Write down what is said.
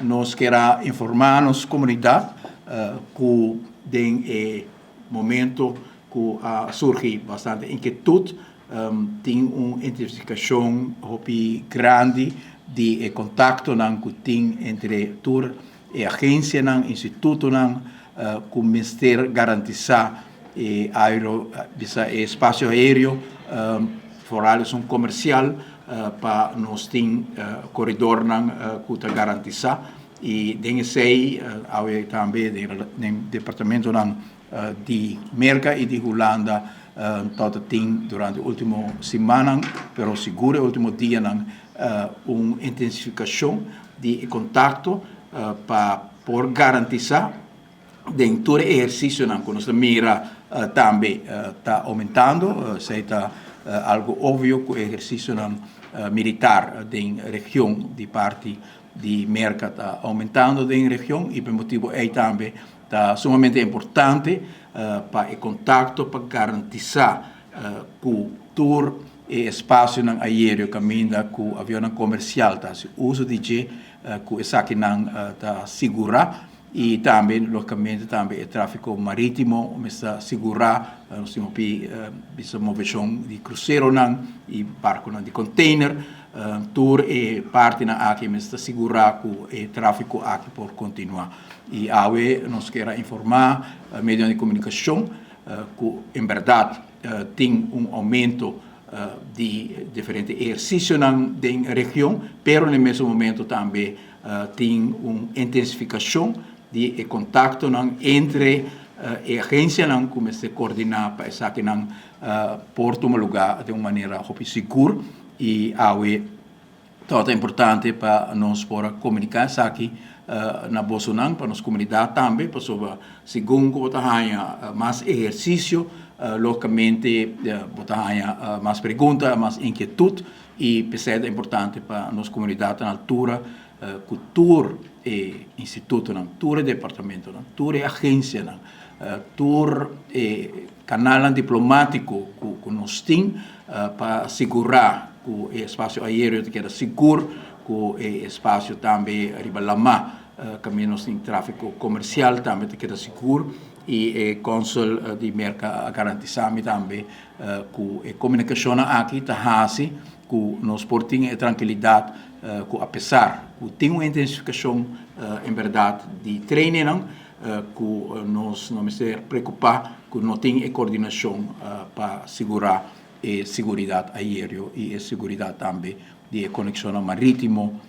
nos quer informar a nossa comunidade que tem momento que surge bastante inquietude, tem uma identificação grande de contato que tem entre toda a agência, o instituto, que o Ministério garantizar espaço aéreo, forales comercial, para nós ter corredor que está garantizar. E desse também no departamento de Merca e de Holanda todo tem durante a última semana, pero seguro o último dia uma intensificação de contato para por garantizar dentro do exercício que nós mira também está aumentando, se está algo óbvio que o exercício militar da região de parte de Merca está aumentando na região e por motivo aí também está sumamente importante para o contato para garantizar que todo espaço aéreo caminha com o avião comercial tá o uso de que essa aqui está segura e também localmente também o tráfego marítimo está segura nós temos essa movimentação de cruzeiro e barco de container tour e parte aqui está segura que o tráfego aqui por continuar e nós queremos informar meios de comunicação que em verdade tem aumento de diferentes exercícios na região, pero no mesmo momento também tem uma intensificação de contato entre a agência que se coordena para essa que por tomar lugar de uma maneira segura e todo é importante para nós poder comunicar isso aqui na Bolsonaro, para nossa comunidade também, para sobre segundo botar mais exercício localmente, botar mais perguntas, mais inquietude e é importante para nossa comunidade na altura cultura e instituto, cultura e departamento, cultura e agência, cultura e canal diplomático que nós temos para assegurar que o espaço aéreo queda seguro, que o espaço também ribalama caminhos de tráfego comercial também queda seguro e o Consul de Merca garantizar também que a comunicação aqui está assim que nós portamos a tranquilidade que apesar que tem uma intensificação em verdade de treino que nós não se preocupar que não tem a coordenação para assegurar a segurança aérea e a segurança também de conexão marítimo